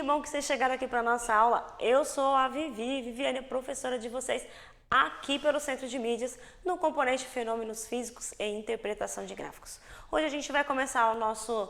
Que bom que vocês chegaram aqui para a nossa aula. Eu sou a Viviane, professora de vocês, aqui pelo Centro de Mídias, no componente Fenômenos Físicos e Interpretação de Gráficos. Hoje a gente vai começar a nossa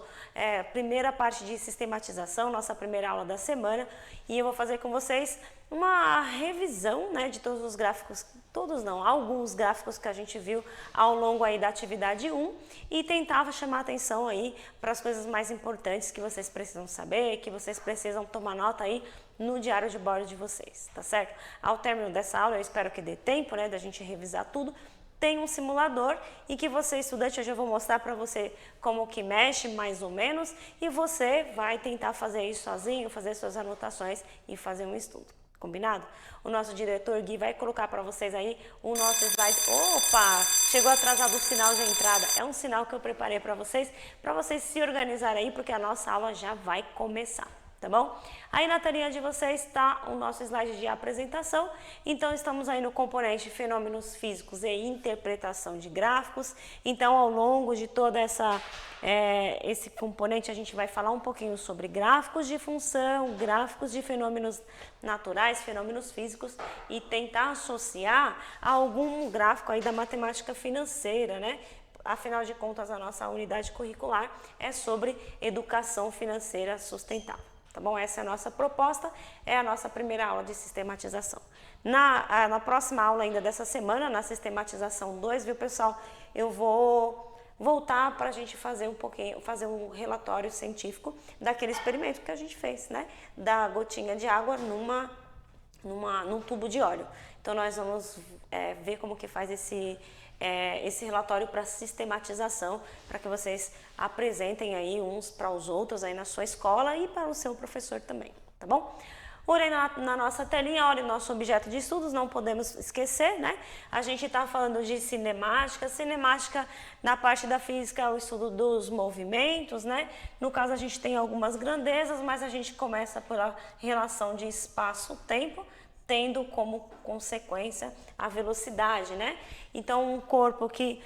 primeira parte de sistematização, nossa primeira aula da semana, e eu vou fazer com vocês uma revisão, né, de todos os gráficos, todos não, alguns gráficos que a gente viu ao longo aí da atividade 1 e tentava chamar atenção aí para as coisas mais importantes que vocês precisam saber, que vocês precisam tomar nota aí no diário de bordo de vocês, tá certo? Ao término dessa aula, eu espero que dê tempo, né, da gente revisar tudo. Tem um simulador em que você, estudante, hoje eu vou mostrar para você como que mexe mais ou menos e você vai tentar fazer isso sozinho, fazer suas anotações e fazer um estudo. Combinado? O nosso diretor Gui vai colocar para vocês aí o nosso slide. Opa! Chegou atrasado o sinal de entrada. É um sinal que eu preparei para vocês se organizarem aí, porque a nossa aula já vai começar. Tá bom? Aí na telinha de vocês está o nosso slide de apresentação. Então estamos aí no componente Fenômenos Físicos e Interpretação de Gráficos. Então ao longo de toda esse componente a gente vai falar um pouquinho sobre gráficos de função, gráficos de fenômenos naturais, fenômenos físicos e tentar associar a algum gráfico aí da matemática financeira, né? Afinal de contas, a nossa unidade curricular é sobre educação financeira sustentável. Tá bom? Essa é a nossa proposta, é a nossa primeira aula de sistematização. Na próxima aula ainda dessa semana, na sistematização 2, viu pessoal, eu vou voltar para a gente fazer um relatório científico daquele experimento que a gente fez, né? Da gotinha de água num tubo de óleo. Então nós vamos ver como que faz esse relatório para sistematização, para que vocês apresentem aí uns para os outros aí na sua escola e para o seu professor também, tá bom? Olhem na nossa telinha, olha o nosso objeto de estudos, não podemos esquecer, né? A gente está falando de cinemática. Cinemática, na parte da física, é o estudo dos movimentos, né? No caso, a gente tem algumas grandezas, mas a gente começa pela relação de espaço-tempo, tendo como consequência a velocidade, né? Então, um corpo que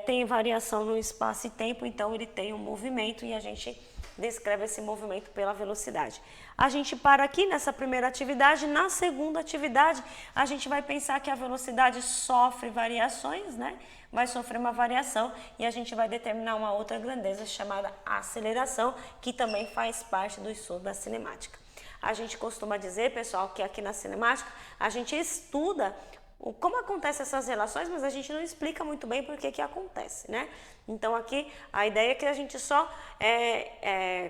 tem variação no espaço e tempo, então ele tem um movimento e a gente descreve esse movimento pela velocidade. A gente para aqui nessa primeira atividade. Na segunda atividade, a gente vai pensar que a velocidade sofre variações, né? Vai sofrer uma variação e a gente vai determinar uma outra grandeza chamada aceleração, que também faz parte do estudo da cinemática. A gente costuma dizer, pessoal, que aqui na cinemática a gente estuda como acontecem essas relações, mas a gente não explica muito bem por que acontece, né? Então aqui a ideia é que a gente só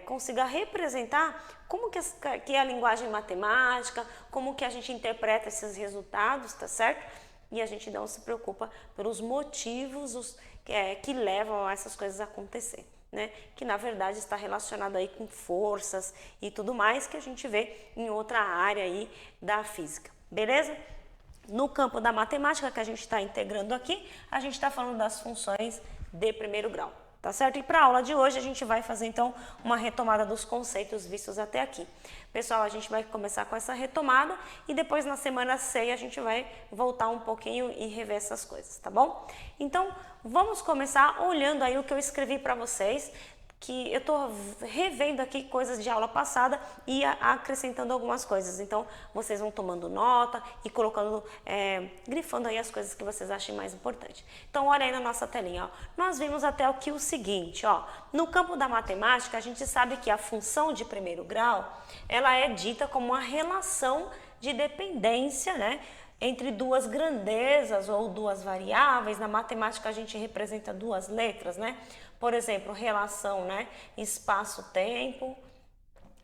consiga representar como que é a linguagem matemática, como que a gente interpreta esses resultados, tá certo? E a gente não se preocupa pelos motivos que levam a essas coisas a acontecer, né? Que na verdade está relacionado aí com forças e tudo mais que a gente vê em outra área aí da física, beleza? No campo da matemática que a gente está integrando aqui, a gente está falando das funções de primeiro grau, tá certo? E para a aula de hoje a gente vai fazer então uma retomada dos conceitos vistos até aqui. Pessoal, a gente vai começar com essa retomada e depois na semana 6 a gente vai voltar um pouquinho e rever essas coisas, tá bom? Então, vamos começar olhando aí o que eu escrevi para vocês, que eu estou revendo aqui coisas de aula passada e acrescentando algumas coisas. Então, vocês vão tomando nota e colocando, grifando aí as coisas que vocês achem mais importante. Então, olha aí na nossa telinha, ó. Nós vimos até aqui o seguinte, ó. No campo da matemática, a gente sabe que a função de primeiro grau, ela é dita como uma relação de dependência, né? Entre duas grandezas ou duas variáveis. Na matemática a gente representa duas letras, né? Por exemplo, relação, né? Espaço-tempo.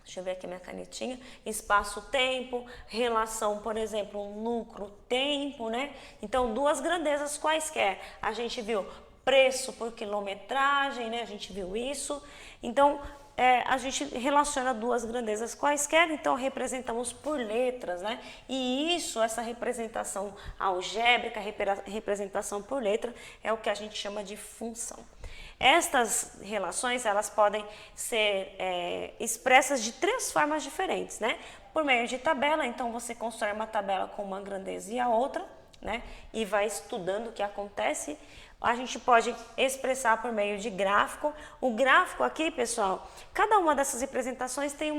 Deixa eu ver aqui minha canetinha. Espaço-tempo, relação, por exemplo, lucro-tempo, né? Então, duas grandezas quaisquer. A gente viu preço por quilometragem, né? A gente viu isso. Então, a gente relaciona duas grandezas quaisquer, então representamos por letras, né? E isso, essa representação algébrica, representação por letra, é o que a gente chama de função. Estas relações, elas podem ser expressas de três formas diferentes, né? Por meio de tabela, então você constrói uma tabela com uma grandeza e a outra, né? E vai estudando o que acontece a gente pode expressar por meio de gráfico. O gráfico aqui, pessoal, cada uma dessas representações tem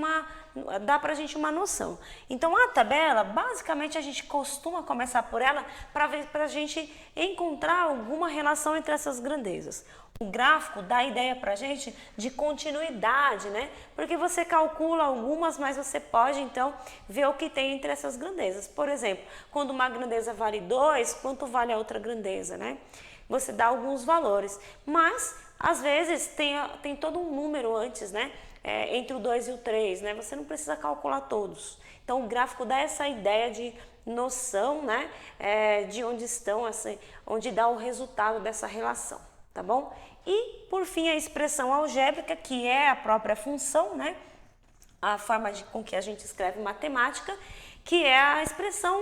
dá pra gente uma noção. Então, a tabela, basicamente, a gente costuma começar por ela para a gente encontrar alguma relação entre essas grandezas. O gráfico dá a ideia para a gente de continuidade, né? Porque você calcula algumas, mas você pode, então, ver o que tem entre essas grandezas. Por exemplo, quando uma grandeza vale 2, quanto vale a outra grandeza, né? Você dá alguns valores, mas, às vezes, tem todo um número antes, né? Entre o 2 e o 3, né? Você não precisa calcular todos. Então, o gráfico dá essa ideia de noção, né? De onde estão, assim, onde dá o resultado dessa relação. Tá bom? E, por fim, a expressão algébrica, que é a própria função, né? A forma com que a gente escreve matemática, que é a expressão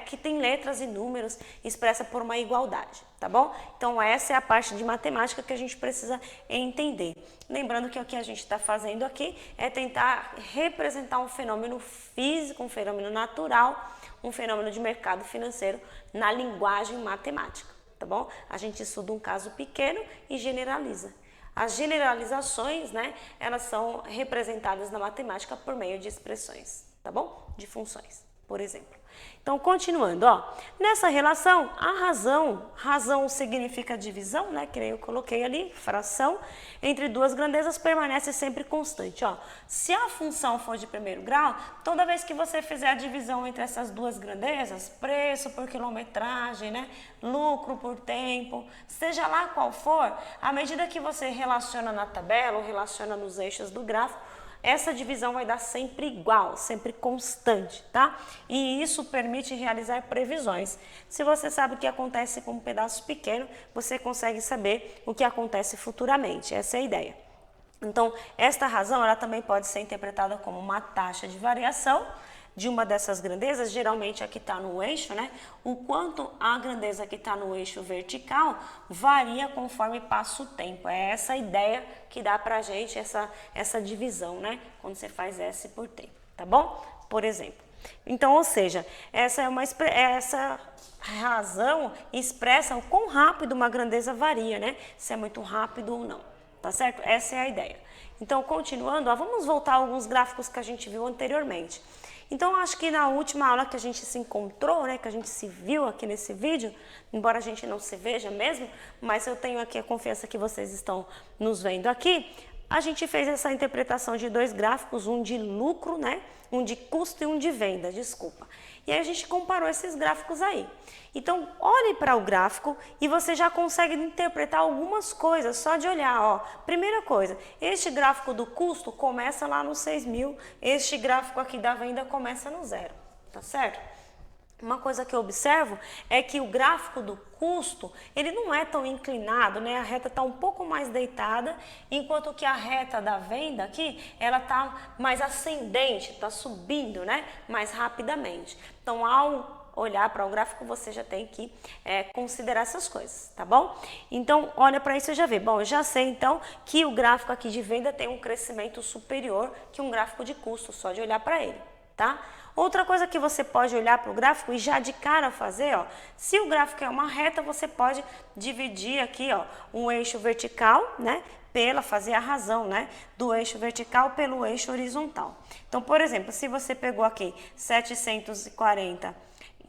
que tem letras e números expressa por uma igualdade, tá bom? Então, essa é a parte de matemática que a gente precisa entender. Lembrando que o que a gente está fazendo aqui é tentar representar um fenômeno físico, um fenômeno natural, um fenômeno de mercado financeiro na linguagem matemática. Tá bom? A gente estuda um caso pequeno e generaliza. As generalizações, né, elas são representadas na matemática por meio de expressões, tá bom? De funções, por exemplo. Então, continuando, ó, nessa relação, a razão significa divisão, né, que nem eu coloquei ali, fração, entre duas grandezas permanece sempre constante, ó. Se a função for de primeiro grau, toda vez que você fizer a divisão entre essas duas grandezas, preço por quilometragem, né, lucro por tempo, seja lá qual for, à medida que você relaciona na tabela ou relaciona nos eixos do gráfico, essa divisão vai dar sempre igual, sempre constante, tá? E isso permite realizar previsões. Se você sabe o que acontece com um pedaço pequeno, você consegue saber o que acontece futuramente. Essa é a ideia. Então, esta razão, ela também pode ser interpretada como uma taxa de variação de uma dessas grandezas, geralmente a que está no eixo, né? O quanto a grandeza que está no eixo vertical varia conforme passa o tempo. É essa ideia que dá pra gente essa divisão, né? Quando você faz S por tempo, tá bom? Por exemplo. Então, ou seja, essa razão expressa o quão rápido uma grandeza varia, né? Se é muito rápido ou não, tá certo? Essa é a ideia. Então, continuando, ó, vamos voltar a alguns gráficos que a gente viu anteriormente. Então, acho que na última aula que a gente se encontrou, né, que a gente se viu aqui nesse vídeo, embora a gente não se veja mesmo, mas eu tenho aqui a confiança que vocês estão nos vendo aqui, a gente fez essa interpretação de dois gráficos, um de lucro, né, um de custo e um de venda, desculpa. E aí a gente comparou esses gráficos aí. Então, olhe para o gráfico e você já consegue interpretar algumas coisas só de olhar, ó. Primeira coisa, este gráfico do custo começa lá no 6.000, este gráfico aqui da venda começa no 0, tá certo? Uma coisa que eu observo é que o gráfico do custo, ele não é tão inclinado, né? A reta está um pouco mais deitada, enquanto que a reta da venda aqui, ela está mais ascendente, está subindo, né? Mais rapidamente. Então, ao olhar para o gráfico, você já tem que considerar essas coisas, tá bom? Então, olha para isso e já vê. Bom, eu já sei, então, que o gráfico aqui de venda tem um crescimento superior que um gráfico de custo, só de olhar para ele, tá? Outra coisa que você pode olhar para o gráfico e já de cara fazer, ó, se o gráfico é uma reta, você pode dividir aqui, ó, um eixo vertical, né, fazer a razão, né, do eixo vertical pelo eixo horizontal. Então, por exemplo, se você pegou aqui 740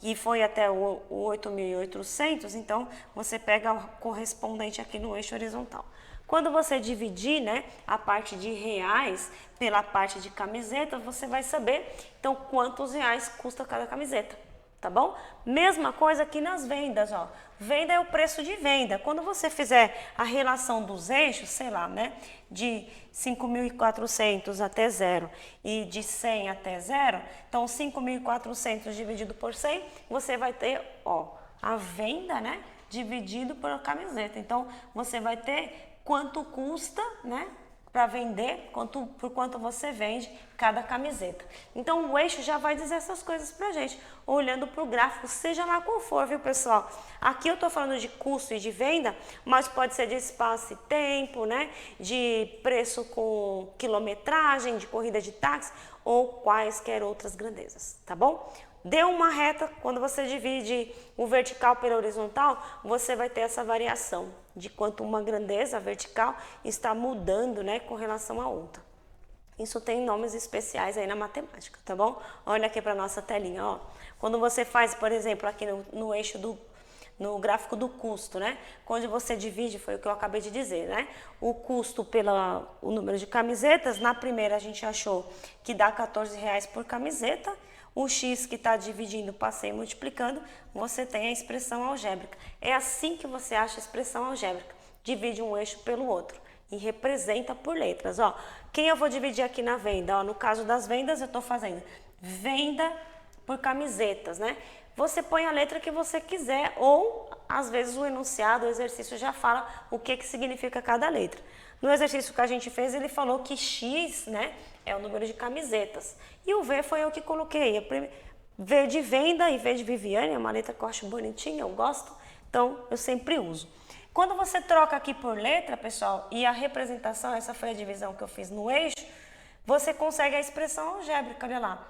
e foi até o 8.800, então você pega o correspondente aqui no eixo horizontal. Quando você dividir, né, a parte de reais pela parte de camiseta, você vai saber, então, quantos reais custa cada camiseta, tá bom? Mesma coisa aqui nas vendas, ó. Venda é o preço de venda. Quando você fizer a relação dos eixos, sei lá, né, de 5.400 até 0 e de 100 até 0, então 5.400 dividido por 100, você vai ter, ó, a venda, né, dividido por camiseta. Então, você vai ter quanto custa, né, para vender, por quanto você vende cada camiseta. Então, o eixo já vai dizer essas coisas pra gente, olhando para o gráfico, seja lá qual for, viu, pessoal? Aqui eu tô falando de custo e de venda, mas pode ser de espaço e tempo, né, de preço com quilometragem, de corrida de táxi ou quaisquer outras grandezas, tá bom? deu uma reta, quando você divide o vertical pelo horizontal, você vai ter essa variação de quanto uma grandeza vertical está mudando, né, com relação à outra. Isso tem nomes especiais aí na matemática, tá bom? Olha aqui para nossa telinha, ó. Quando você faz, por exemplo, aqui no eixo no gráfico do custo, né? Quando você divide, foi o que eu acabei de dizer, né? O custo pelo número de camisetas, na primeira a gente achou que dá R$14 por camiseta. O x que está dividindo, passei multiplicando, você tem a expressão algébrica. É assim que você acha a expressão algébrica. Divide um eixo pelo outro e representa por letras. Ó, quem eu vou dividir aqui na venda? Ó, no caso das vendas, eu estou fazendo venda por camisetas, né? Você põe a letra que você quiser ou, às vezes, o enunciado, o exercício já fala o que significa cada letra. No exercício que a gente fez, ele falou que X, né, é o número de camisetas. E o V foi eu que coloquei. V de venda e V de Viviane, é uma letra que eu acho bonitinha, eu gosto, então eu sempre uso. Quando você troca aqui por letra, pessoal, e a representação, essa foi a divisão que eu fiz no eixo, você consegue a expressão algébrica, olha lá.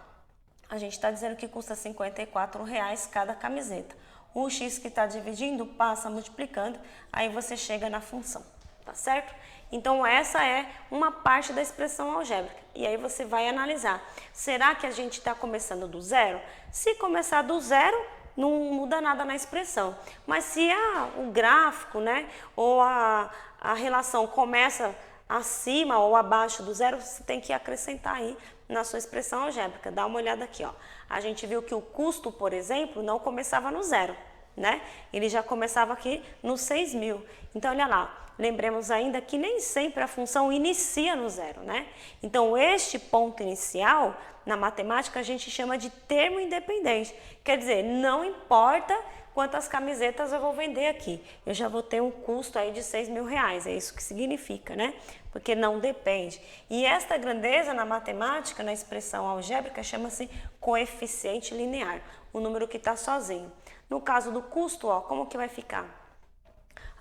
A gente está dizendo que custa R$54 cada camiseta. O X que está dividindo passa multiplicando, aí você chega na função, tá certo? Então essa é uma parte da expressão algébrica. E aí você vai analisar, será que a gente está começando do zero? Se começar do zero, não muda nada na expressão. Mas se o gráfico, né, ou a relação começa acima ou abaixo do zero, você tem que acrescentar aí na sua expressão algébrica. Dá uma olhada aqui, ó. A gente viu que o custo, por exemplo, não começava no zero, né? Ele já começava aqui no 6.000. Então, olha lá. Lembremos ainda que nem sempre a função inicia no zero, né? Então, este ponto inicial, na matemática, a gente chama de termo independente. Quer dizer, não importa quantas camisetas eu vou vender aqui. Eu já vou ter um custo aí de R$6.000. É isso que significa, né? Porque não depende. E esta grandeza na matemática, na expressão algébrica, chama-se coeficiente linear. O número que está sozinho. No caso do custo, ó, como que vai ficar?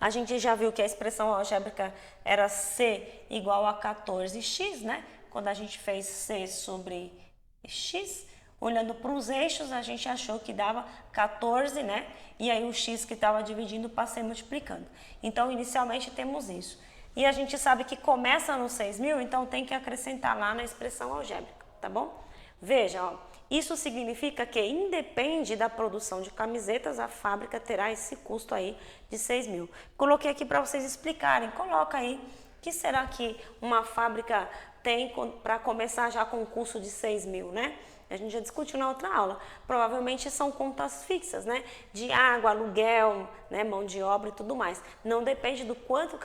A gente já viu que a expressão algébrica era C igual a 14x, né? Quando a gente fez C sobre x, olhando para os eixos, a gente achou que dava 14, né? E aí o x que estava dividindo, passei multiplicando. Então, inicialmente temos isso. E a gente sabe que começa no 6.000, então tem que acrescentar lá na expressão algébrica, tá bom? Veja, ó. Isso significa que, independe da produção de camisetas, a fábrica terá esse custo aí de 6.000. Coloquei aqui para vocês explicarem. Coloca aí, o que será que uma fábrica tem para começar já com um custo de 6.000, né? A gente já discutiu na outra aula. Provavelmente são contas fixas, né? De água, aluguel, né? Mão de obra e tudo mais. Não depende do quanto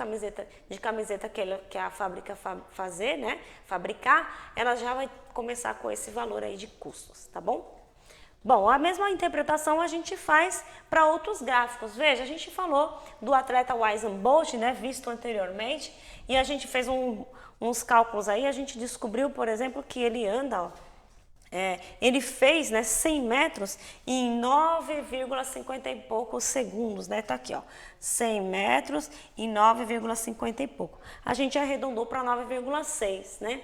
de camiseta que a fábrica fazer, né? Fabricar, ela já vai começar com esse valor aí de custos, tá bom? Bom, a mesma interpretação a gente faz para outros gráficos. Veja, a gente falou do atleta Usain Bolt, né? Visto anteriormente, e a gente fez uns cálculos aí, a gente descobriu, por exemplo, que ele anda, ó, ele fez, né, 100 metros em 9,50 e poucos segundos, né? Tá aqui, ó, 100 metros em 9,50 e pouco. A gente arredondou para 9,6, né?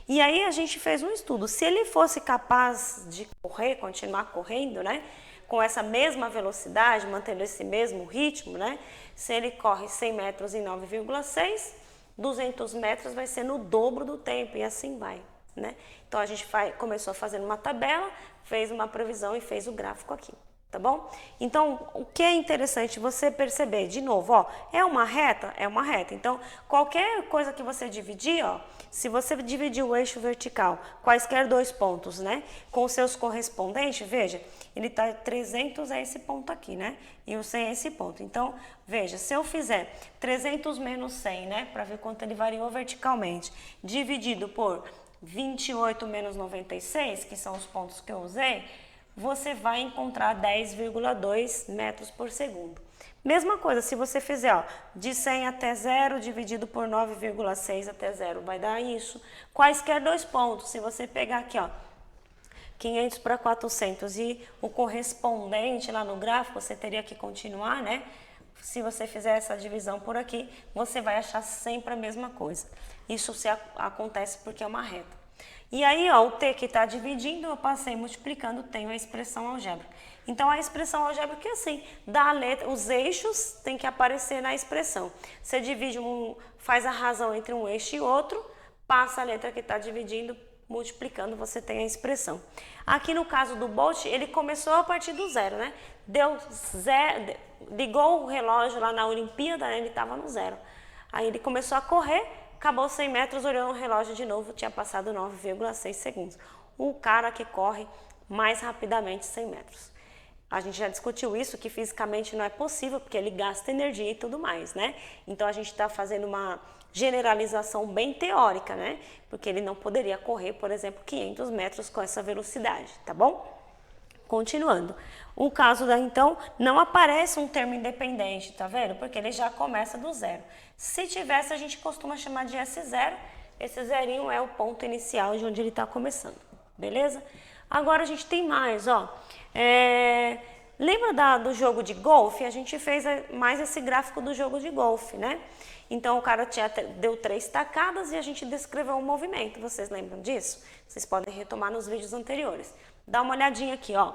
E aí a gente fez um estudo. Se ele fosse capaz de correr, continuar correndo, né, com essa mesma velocidade, mantendo esse mesmo ritmo, né? Se ele corre 100 metros em 9,6, 200 metros vai ser no dobro do tempo e assim vai, né? Então a gente começou fazendo uma tabela, fez uma previsão e fez o gráfico aqui, tá bom? Então o que é interessante você perceber, de novo, ó, é uma reta? É uma reta. Então qualquer coisa que você dividir, ó, se você dividir o eixo vertical, quaisquer dois pontos, né, com os seus correspondentes, veja, ele tá 300 é esse ponto aqui, né, e o 100 é esse ponto. Então veja, se eu fizer 300 menos 100, né, para ver quanto ele variou verticalmente, dividido por 28 menos 96, que são os pontos que eu usei, você vai encontrar 10,2 metros por segundo. Mesma coisa, se você fizer, ó, de 100 até 0 dividido por 9,6 até 0, vai dar isso. Quaisquer dois pontos, se você pegar aqui, ó, 500 para 400 e o correspondente lá no gráfico, você teria que continuar, né? Se você fizer essa divisão por aqui, você vai achar sempre a mesma coisa. Isso acontece porque é uma reta. E aí, ó, o t que está dividindo, eu passei multiplicando, tenho a expressão algébrica. Então, a expressão algébrica é assim, da letra, os eixos têm que aparecer na expressão. Você divide faz a razão entre um eixo e outro, passa a letra que está dividindo, multiplicando, você tem a expressão. Aqui no caso do Bolt, ele começou a partir do zero, né? Deu zero, ligou o relógio lá na Olimpíada, né? Ele estava no zero. Aí ele começou a correr, acabou 100 metros, olhou no relógio de novo, tinha passado 9,6 segundos. O cara que corre mais rapidamente 100 metros. A gente já discutiu isso, que fisicamente não é possível, porque ele gasta energia e tudo mais, né? Então, a gente está fazendo uma generalização bem teórica, né? Porque ele não poderia correr, por exemplo, 500 metros com essa velocidade, tá bom? Continuando. O caso então, não aparece um termo independente, tá vendo? Porque ele já começa do zero. Se tivesse, a gente costuma chamar de S0. Esse zerinho é o ponto inicial de onde ele está começando, beleza? Agora a gente tem mais, ó. Lembra do jogo de golfe? A gente fez mais esse gráfico do jogo de golfe, né? Então, o cara deu 3 tacadas e a gente descreveu o movimento. Vocês lembram disso? Vocês podem retomar nos vídeos anteriores. Dá uma olhadinha aqui, ó.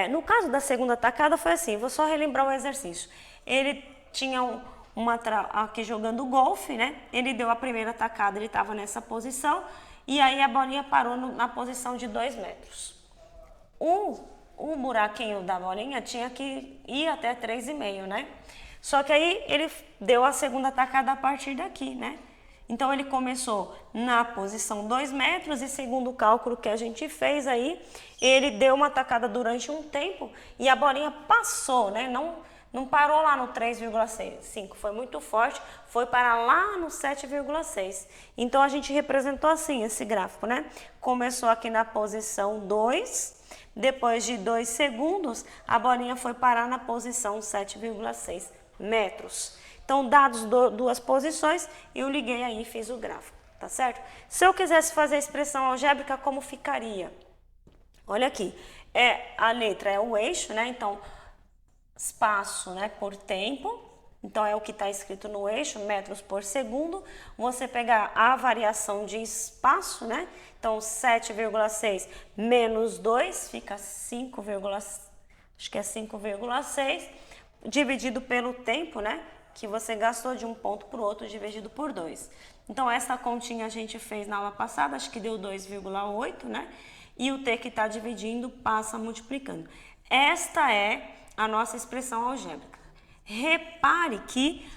No caso da segunda tacada foi assim, vou só relembrar o exercício. Ele tinha aqui jogando golfe, né? Ele deu a primeira tacada, ele estava nessa posição e aí a bolinha parou na posição de 2 metros. O buraquinho da bolinha tinha que ir até 3,5, né? Só que aí ele deu a segunda tacada a partir daqui, né? Então, ele começou na posição 2 metros e segundo o cálculo que a gente fez aí, ele deu uma tacada durante um tempo e a bolinha passou, né? Não parou lá no 3,5, foi muito forte, foi para lá no 7,6. Então, a gente representou assim esse gráfico, né? Começou aqui na posição 2, depois de 2 segundos, a bolinha foi parar na posição 7,6 metros. Então, dados duas posições, eu liguei aí e fiz o gráfico, tá certo? Se eu quisesse fazer a expressão algébrica, como ficaria? Olha aqui, a letra é o eixo, né? Então, espaço, né, por tempo. Então, é o que está escrito no eixo, metros por segundo. Você pegar a variação de espaço, né? Então, 7,6 menos 2 fica 5,6 dividido pelo tempo, né? Que você gastou de um ponto para o outro dividido por 2. Então, essa continha a gente fez na aula passada, acho que deu 2,8, né? E o t que está dividindo passa multiplicando. Esta é a nossa expressão algébrica. Repare que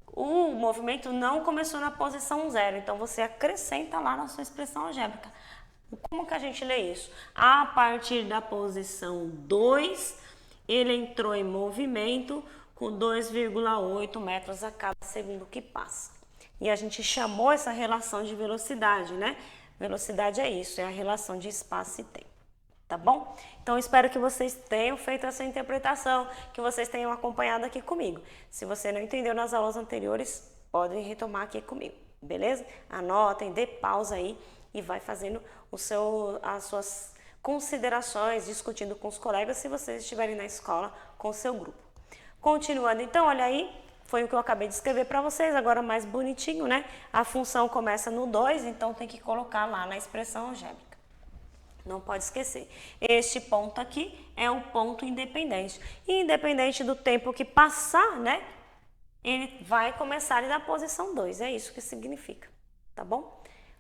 o movimento não começou na posição 0, então você acrescenta lá na sua expressão algébrica. Como que a gente lê isso? A partir da posição 2, ele entrou em movimento com 2,8 metros a cada segundo que passa. E a gente chamou essa relação de velocidade, né? Velocidade é isso, é a relação de espaço e tempo, tá bom? Então, espero que vocês tenham feito essa interpretação, que vocês tenham acompanhado aqui comigo. Se você não entendeu nas aulas anteriores, podem retomar aqui comigo, beleza? Anotem, dê pausa aí e vai fazendo as suas considerações, discutindo com os colegas, se vocês estiverem na escola com o seu grupo. Continuando, então, olha aí, foi o que eu acabei de escrever para vocês, agora mais bonitinho, né? A função começa no 2, então tem que colocar lá na expressão algébrica. Não pode esquecer. Este ponto aqui é o ponto independente. E independente do tempo que passar, né? Ele vai começar ali na posição 2, é isso que significa, tá bom?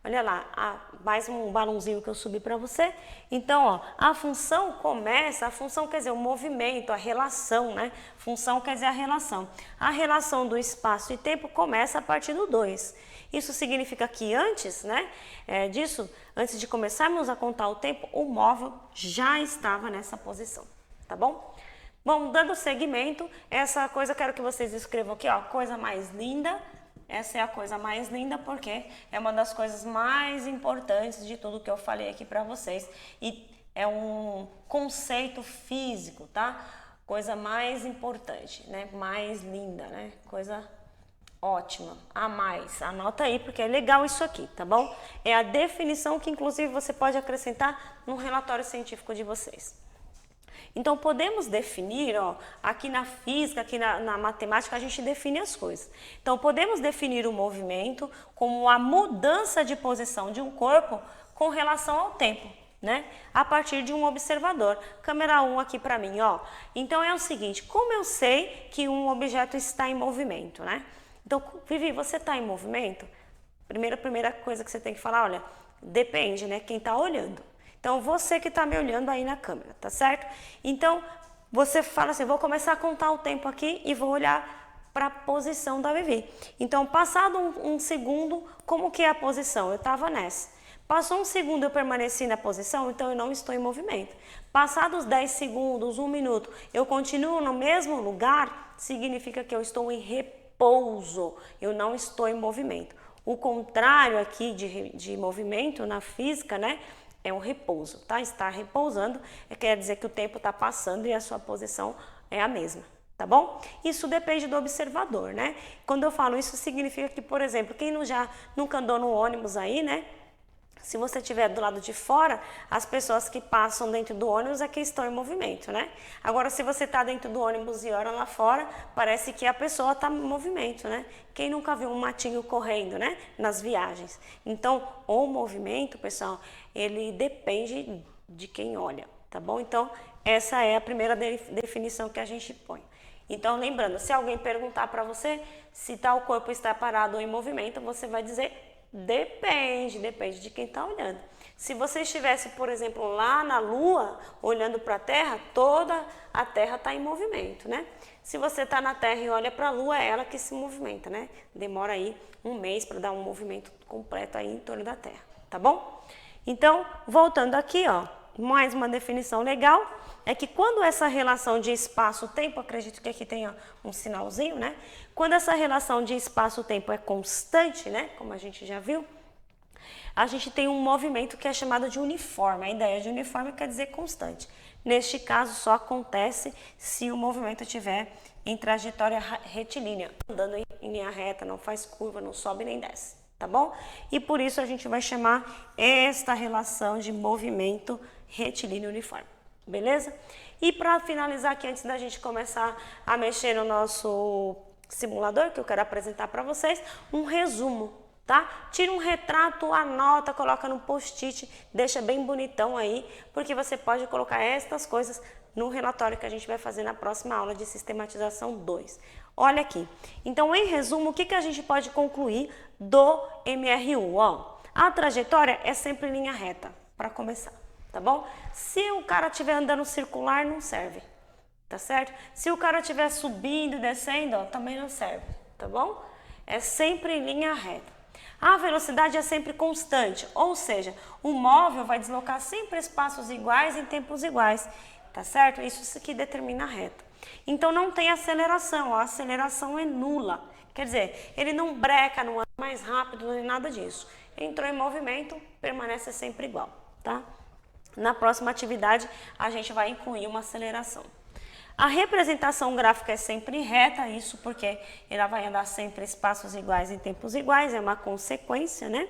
Olha lá, mais um balãozinho que eu subi para você. Então, ó, a função começa, a função quer dizer o movimento, a relação, né? Função quer dizer a relação. A relação do espaço e tempo começa a partir do 2. Isso significa que antes, né, antes de começarmos a contar o tempo, o móvel já estava nessa posição, tá bom? Bom, dando seguimento, essa coisa eu quero que vocês escrevam aqui, ó, coisa mais linda. Essa é a coisa mais linda porque é uma das coisas mais importantes de tudo que eu falei aqui para vocês. E é um conceito físico, tá? Coisa mais importante, né? Mais linda, né? Coisa ótima, a mais. Anota aí porque é legal isso aqui, tá bom? É a definição que inclusive você pode acrescentar no relatório científico de vocês. Então, podemos definir, ó, aqui na física, aqui na matemática, a gente define as coisas. Então, podemos definir o movimento como a mudança de posição de um corpo com relação ao tempo, né? A partir de um observador. Câmera 1 aqui para mim, ó. Então, é o seguinte, como eu sei que um objeto está em movimento, né? Então, Vivi, você está em movimento? Primeira coisa que você tem que falar, olha, depende, né? Quem está olhando. Então, você que está me olhando aí na câmera, tá certo? Então, você fala assim, vou começar a contar o tempo aqui e vou olhar para a posição da Vivi. Então, passado um segundo, como que é a posição? Eu estava nessa. Passou um segundo, eu permaneci na posição, então eu não estou em movimento. Passados 10 segundos, 1 minuto, eu continuo no mesmo lugar, significa que eu estou em repouso, eu não estou em movimento. O contrário aqui de movimento na física, né? É um repouso, tá? Estar repousando quer dizer que o tempo está passando e a sua posição é a mesma, tá bom? Isso depende do observador, né? Quando eu falo isso, significa que, por exemplo, quem nunca andou no ônibus aí, né? Se você estiver do lado de fora, as pessoas que passam dentro do ônibus é que estão em movimento, né? Agora, se você está dentro do ônibus e olha lá fora, parece que a pessoa está em movimento, né? Quem nunca viu um matinho correndo, né? Nas viagens. Então, o movimento, pessoal, ele depende de quem olha, tá bom? Então, essa é a primeira definição que a gente põe. Então, lembrando, se alguém perguntar para você se tal corpo está parado ou em movimento, você vai dizer depende de quem está olhando. Se você estivesse, por exemplo, lá na Lua, olhando para a Terra, toda a Terra está em movimento, né? Se você está na Terra e olha para a Lua, é ela que se movimenta, né? Demora aí um mês para dar um movimento completo aí em torno da Terra, tá bom? Então, voltando aqui, ó, mais uma definição legal, é que quando essa relação de espaço-tempo, acredito que aqui tenha um sinalzinho, né? Quando essa relação de espaço-tempo é constante, né? Como a gente já viu, a gente tem um movimento que é chamado de uniforme. A ideia de uniforme quer dizer constante. Neste caso, só acontece se o movimento estiver em trajetória retilínea, andando em linha reta, não faz curva, não sobe nem desce, tá bom? E por isso a gente vai chamar esta relação de movimento retilíneo uniforme. Beleza? E para finalizar aqui, antes da gente começar a mexer no nosso simulador, que eu quero apresentar para vocês, um resumo, tá? Tira um retrato, anota, coloca no post-it, deixa bem bonitão aí, porque você pode colocar estas coisas no relatório que a gente vai fazer na próxima aula de sistematização 2. Olha aqui. Então, em resumo, o que a gente pode concluir do MRU? Ó, a trajetória é sempre linha reta, para começar. Tá bom? Se o cara estiver andando circular, não serve, tá certo? Se o cara estiver subindo e descendo, ó, também não serve, tá bom? É sempre em linha reta. A velocidade é sempre constante, ou seja, o móvel vai deslocar sempre espaços iguais em tempos iguais, tá certo? Isso que determina a reta. Então não tem aceleração, a aceleração é nula. Quer dizer, ele não breca, não anda mais rápido, nem nada disso. Entrou em movimento, permanece sempre igual, tá? Na próxima atividade, a gente vai incluir uma aceleração. A representação gráfica é sempre reta, isso porque ela vai andar sempre em espaços iguais em tempos iguais, é uma consequência, né?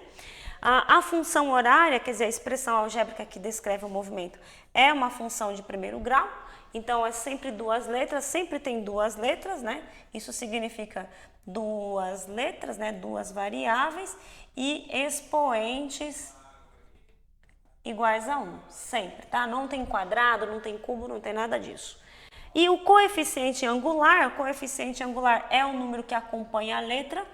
A função horária, quer dizer, a expressão algébrica que descreve o movimento, é uma função de primeiro grau, então é sempre duas letras, sempre tem duas letras, né? Isso significa duas letras, né? Duas variáveis e expoentes iguais a 1, sempre, tá? Não tem quadrado, não tem cubo, não tem nada disso. E o coeficiente angular é o número que acompanha a letra.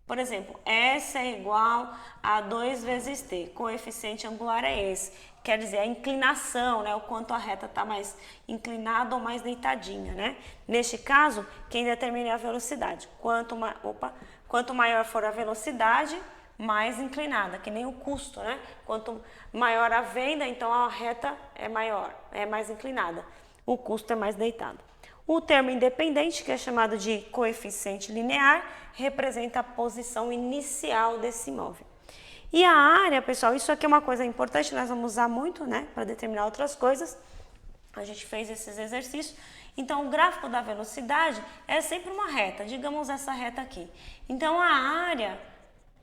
Por exemplo, S é igual a 2 vezes T. Coeficiente angular é esse. Quer dizer, a inclinação, né? O quanto a reta está mais inclinada ou mais deitadinha, né? Neste caso, quem determina é a velocidade. Quanto maior for a velocidade, mais inclinada, que nem o custo, né? Quanto maior a venda, então a reta é maior, é mais inclinada. O custo é mais deitado. O termo independente, que é chamado de coeficiente linear, representa a posição inicial desse imóvel. E a área, pessoal, isso aqui é uma coisa importante, nós vamos usar muito, né, para determinar outras coisas. A gente fez esses exercícios. Então, o gráfico da velocidade é sempre uma reta, digamos essa reta aqui. Então, a área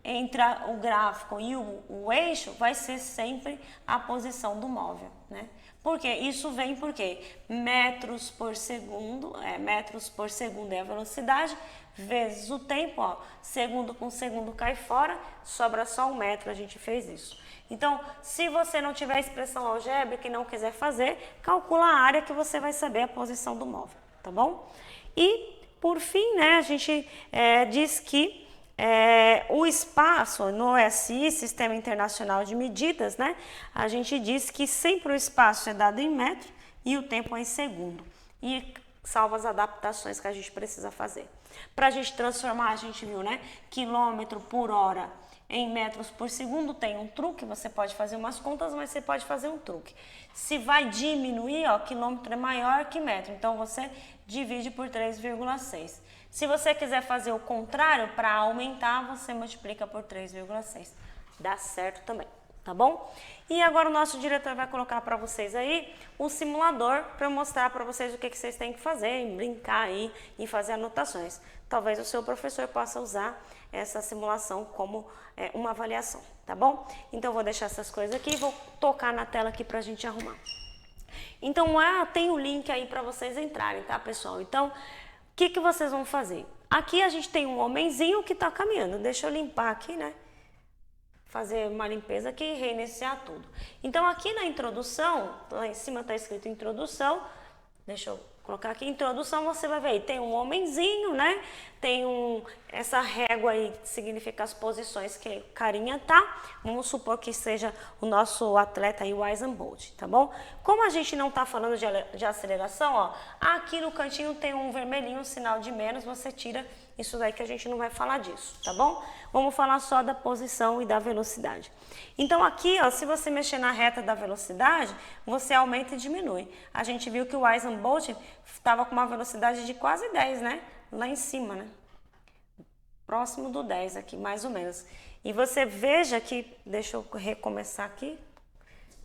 entre o gráfico e o eixo vai ser sempre a posição do móvel, né? Por quê? Isso vem porque metros por segundo é a velocidade, vezes o tempo, ó, segundo com segundo cai fora, sobra só 1 metro, a gente fez isso. Então, se você não tiver expressão algébrica e não quiser fazer, calcula a área que você vai saber a posição do móvel, tá bom? E, por fim, né, a gente diz que o espaço no OSI, Sistema Internacional de Medidas, né, a gente diz que sempre o espaço é dado em metro e o tempo é em segundo. E salvo as adaptações que a gente precisa fazer. Para a gente transformar, a gente viu, né, quilômetro por hora em metros por segundo, tem um truque, você pode fazer umas contas, mas você pode fazer um truque. Se vai diminuir, ó, quilômetro é maior que metro, então você divide por 3,6. Se você quiser fazer o contrário, para aumentar, você multiplica por 3,6. Dá certo também, tá bom? E agora o nosso diretor vai colocar para vocês aí o simulador para mostrar para vocês o que vocês têm que fazer, brincar aí e fazer anotações. Talvez o seu professor possa usar essa simulação como uma avaliação, tá bom? Então, eu vou deixar essas coisas aqui e vou tocar na tela aqui para a gente arrumar. Então, tem o link aí para vocês entrarem, tá, pessoal? Então, o que vocês vão fazer? Aqui a gente tem um homenzinho que está caminhando. Deixa eu limpar aqui, né? Fazer uma limpeza aqui e reiniciar tudo. Então, aqui na introdução, lá em cima está escrito introdução. Deixa eu colocar aqui, introdução, você vai ver aí, tem um homenzinho, né? Tem essa régua aí que significa as posições que o carinha tá. Vamos supor que seja o nosso atleta aí, o Usain Bolt, tá bom? Como a gente não tá falando de aceleração, ó, aqui no cantinho tem um vermelhinho, um sinal de menos, você tira isso daí que a gente não vai falar disso, tá bom? Vamos falar só da posição e da velocidade. Então aqui, ó, se você mexer na reta da velocidade, você aumenta e diminui. A gente viu que o Usain Bolt estava com uma velocidade de quase 10, né? Lá em cima, né? Próximo do 10 aqui, mais ou menos. E você veja que, deixa eu recomeçar aqui.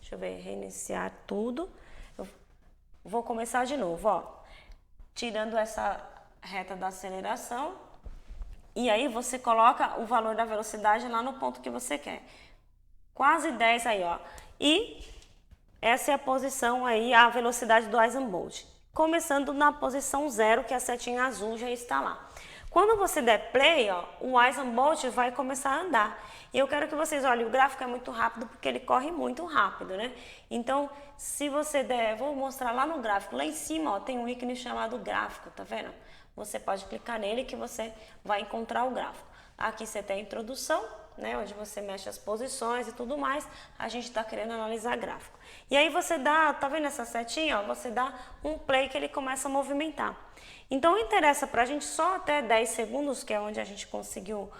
Deixa eu ver, reiniciar tudo. Eu vou começar de novo, ó. Tirando essa reta da aceleração. E aí você coloca o valor da velocidade lá no ponto que você quer. Quase 10 aí, ó. E essa é a posição aí, a velocidade do Usain Bolt. Começando na posição 0, que a setinha azul já está lá. Quando você der play, ó, o Usain Bolt vai começar a andar. E eu quero que vocês olhem, o gráfico é muito rápido porque ele corre muito rápido, né? Então, se você der, vou mostrar lá no gráfico, lá em cima, ó, tem um ícone chamado gráfico, tá vendo? Você pode clicar nele que você vai encontrar o gráfico. Aqui você tem a introdução, né, onde você mexe as posições e tudo mais. A gente está querendo analisar gráfico. E aí você dá, tá vendo essa setinha? Ó, você dá um play que ele começa a movimentar. Então interessa para a gente só até 10 segundos, que é onde a gente conseguiu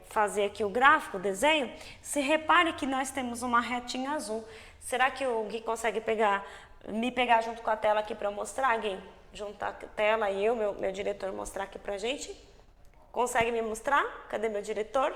fazer aqui o gráfico, o desenho. Se repare que nós temos uma retinha azul. Será que o Gui consegue me pegar junto com a tela aqui para mostrar, Gui? Juntar a tela e meu diretor mostrar aqui pra gente? Consegue me mostrar? Cadê meu diretor?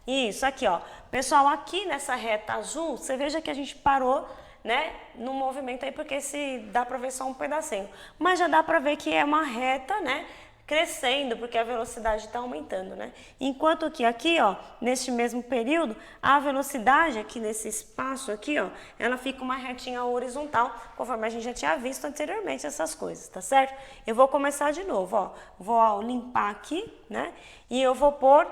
Isso, aqui, ó. Pessoal, aqui nessa reta azul, você veja que a gente parou, né, no movimento aí, porque se dá pra ver só um pedacinho. Mas já dá pra ver que é uma reta, né, crescendo, porque a velocidade está aumentando, né? Enquanto que aqui, ó, neste mesmo período, a velocidade aqui nesse espaço aqui, ó, ela fica uma retinha horizontal, conforme a gente já tinha visto anteriormente essas coisas, tá certo? Eu vou começar de novo, ó, vou limpar aqui, né? E eu vou pôr,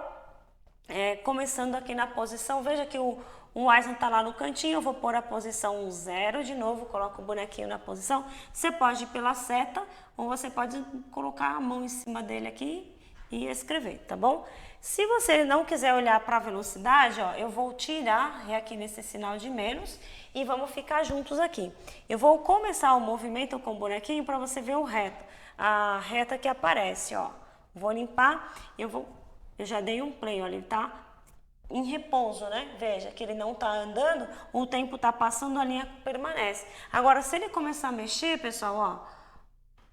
começando aqui na posição, veja que o Usain está lá no cantinho, eu vou pôr a posição 0 de novo, coloco o bonequinho na posição. Você pode ir pela seta ou você pode colocar a mão em cima dele aqui e escrever, tá bom? Se você não quiser olhar para a velocidade, ó, eu vou tirar aqui nesse sinal de menos e vamos ficar juntos aqui. Eu vou começar o movimento com o bonequinho para você ver a reta que aparece, ó. Vou limpar, eu já dei um play, olha, ele tá em repouso, né? Veja que ele não está andando, o tempo está passando, a linha permanece. Agora, se ele começar a mexer, pessoal, ó,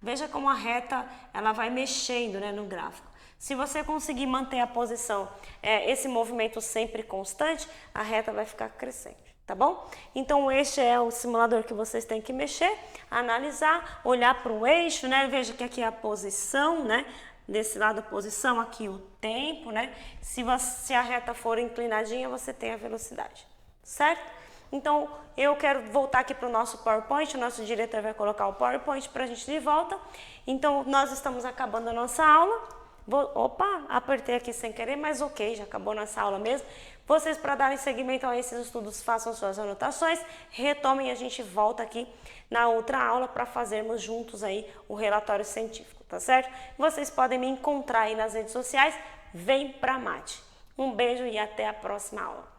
veja como a reta ela vai mexendo, né, no gráfico. Se você conseguir manter a posição, esse movimento sempre constante, a reta vai ficar crescente, tá bom? Então, este é o simulador que vocês têm que mexer, analisar, olhar para o eixo, né? Veja que aqui é a posição, né? Desse lado a posição, aqui o tempo, né? Se a reta for inclinadinha, você tem a velocidade, certo? Então, eu quero voltar aqui para o nosso PowerPoint, o nosso diretor vai colocar o PowerPoint para a gente de volta. Então, nós estamos acabando a nossa aula. Opa, apertei aqui sem querer, mas ok, já acabou nossa aula mesmo. Vocês, para darem seguimento a esses estudos, façam suas anotações, retomem e a gente volta aqui na outra aula para fazermos juntos aí o relatório científico, tá certo? Vocês podem me encontrar aí nas redes sociais, vem pra Mate. Um beijo e até a próxima aula.